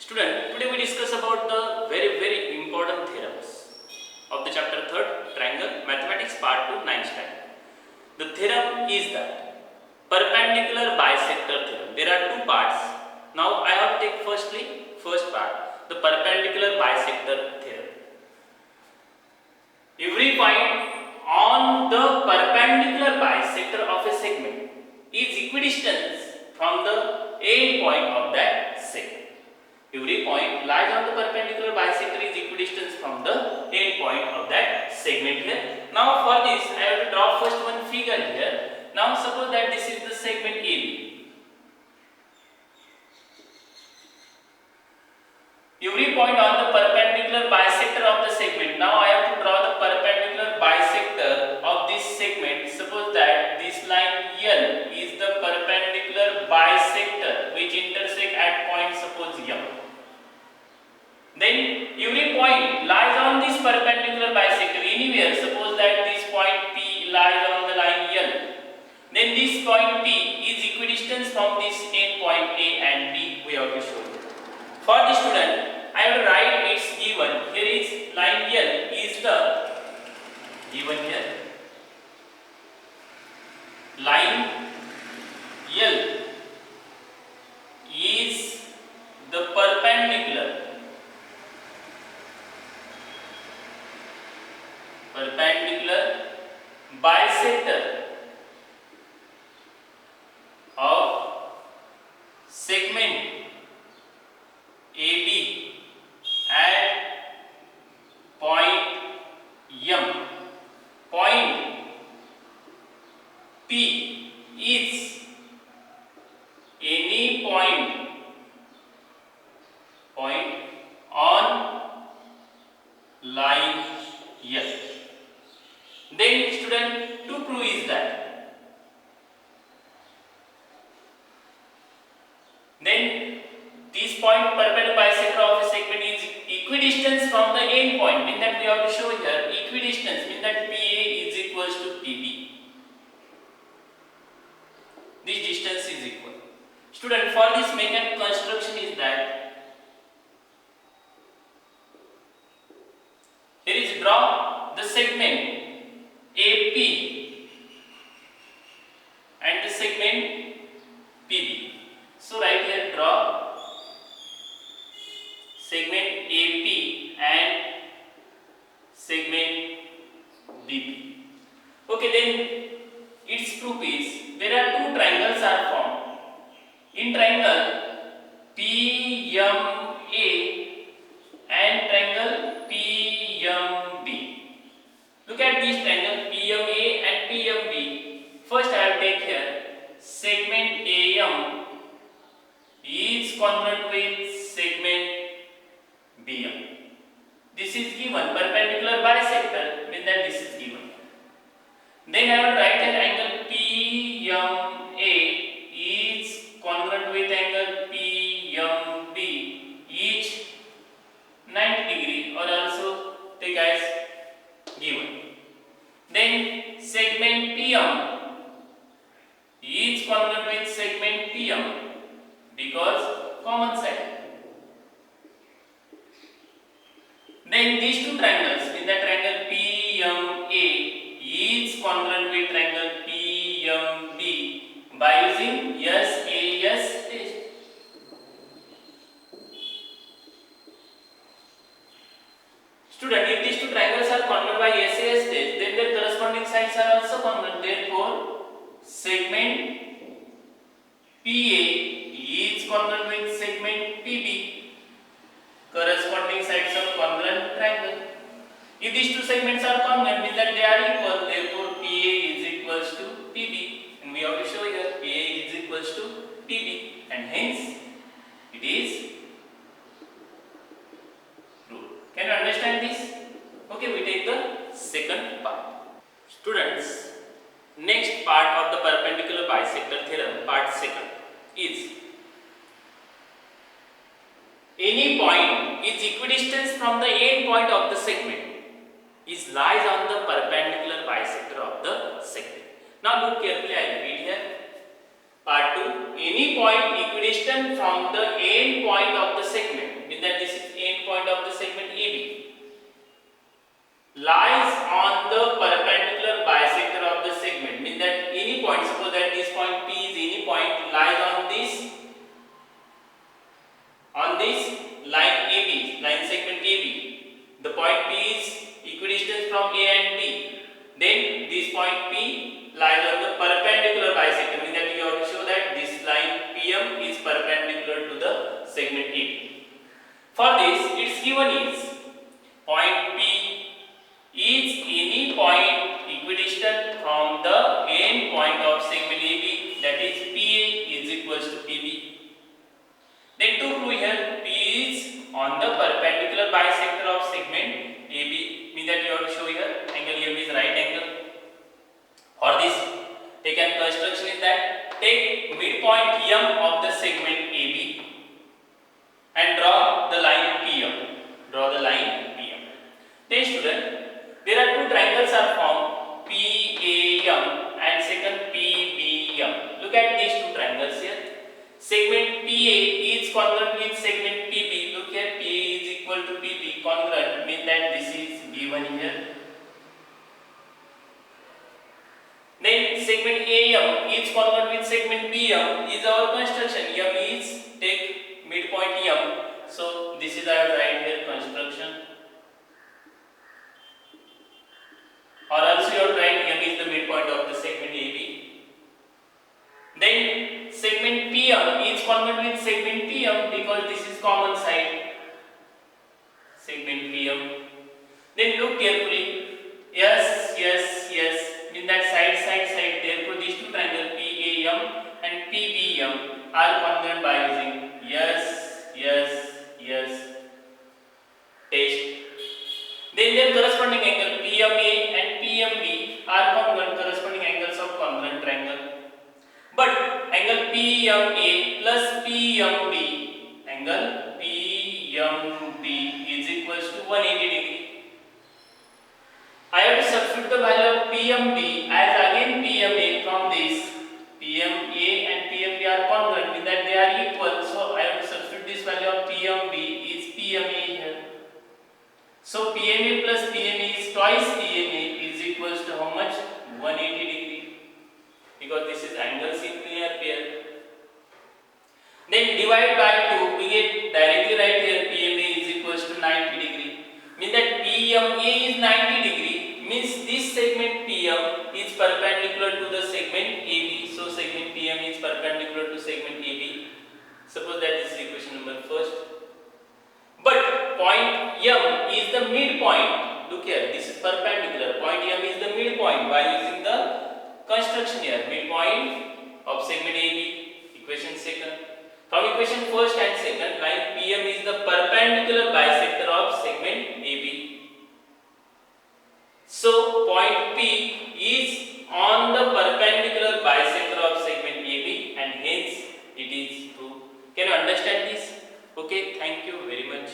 Student, today we discuss about the very important theorems of the chapter 3rd Triangle Mathematics Part 2 9th standard. The theorem is that perpendicular bisector theorem. There are two parts. Now I have to take first part, the perpendicular bisector theorem. Every point on the perpendicular bisector of a segment is equidistant from the end point of that segment. Every point lies on the perpendicular bisector is equidistant from the end point of that segment here. Now for this I have to draw first one figure here. Now suppose that this is the segment AB. Every point on the perpendicular bisector of the segment. Now I have to draw the perpendicular bisector of this segment. Suppose that this line L is the perpendicular bisector which intersect at point suppose M. Then every point lies on this perpendicular bisector anywhere. Suppose that this point P lies on the line L. Then this point P is equidistant from this end point A and B. We have to show it. For the student, I will write its given. Here is line L is the given here. Line L is the perpendicular bisector of segment AB at point M. Point P is any point on line L. Then student, to prove is that then this point perpendicular bisector of a segment is equidistant from the end point. Mean that we have to show here equidistance, mean that PA is equals to PB. This distance is equal. Student, for this mechanical construction is that here is draw the segment AP and the segment PB. So right here draw segment AP and segment BP. Okay, then its proof is there are two triangles are formed. In triangle PMA and triangle PMB. Look at this triangle PMA and PMB. First I will take here segment AM is congruent with segment BM. This is given perpendicular bisector, means that this is given. Then I will write an angle PMA is congruent with angle PMB, each 90 degree or also take as given. Then segment PM is congruent with segment PM because common side. Then these two triangles, in the triangle PMA is congruent with triangle PMB by using SAS test. Student, if these two triangles are congruent by SAS test, then their corresponding sides are also congruent. Therefore, segment PA is congruent with segment PB. Corresponding sides of congruent triangle. If these two segments are congruent, means that they are equal. Therefore, PA is equals to PB, and we have to show here PA is equals to PB, and hence it is true. Can you understand this? Okay, we take the second part. Students, next part of the perpendicular bisector theorem, part second, is any point is equidistant from the end point of the segment is lies on the perpendicular bisector of the segment. Now look carefully, I repeat here. Part 2, any point equidistant from the end point of the segment line AB, line segment AB. The point P is equidistant from A and B. Then this point P lies on the perpendicular bisector, means that you have to show that this line PM is perpendicular to the segment AB. For this, its given is point P is any point equidistant from the end point of segment AB, that is PA is equals to PB. Then to prove here, P is on the perpendicular bisector of segment AB, means that you have to show here angle M is right angle. For this, taken construction is that take midpoint M of the segment AB and draw the line PM. Draw the line PM. Then student, there are two triangles are formed, PAM and second PBM. Look at these two triangles here. Segment PA is congruent with segment PB. Look here, PA is equal to PB. Congruent means that this is given here. Then segment AM is congruent with segment BM. Is our construction. M is take midpoint M. So this is our right here construction. Or also you have to write M is the midpoint of the segment AB. Then segment PM is congruent with segment PM because this is common side. Segment PM. Then look carefully. Yes, yes, yes. Means that side. Therefore, these two triangles PAM and PBM are congruent by using yes. Test. Then their corresponding angle PMA and PMB are congruent, corresponding angles of congruent triangle. But angle PMA plus PMB, angle PMB is equals to 180 degree. I have to substitute the value of PMB as again PMA from this. PMA and PMB are congruent, means that they are equal. So I have to substitute this value of PMB is PMA here. So PMA plus PMA is twice PMA is equals to how much? 180 degree. Because this is angles in linear pair. Then divide by 2, we get directly right here PMA is equals to 90 degree. Means that PMA is 90 degree. Means this segment PM is perpendicular to the segment AB. So segment PM is perpendicular to segment AB. Suppose that is equation number first. But point M is the midpoint. Look here, this is perpendicular. Point M is the midpoint by using the construction here. Midpoint of segment AB. Equation second. From equation first and second, line PM is the perpendicular bisector of segment AB. So point P is on the perpendicular bisector of segment AB and hence it is true. Can you understand this? Okay, thank you very much.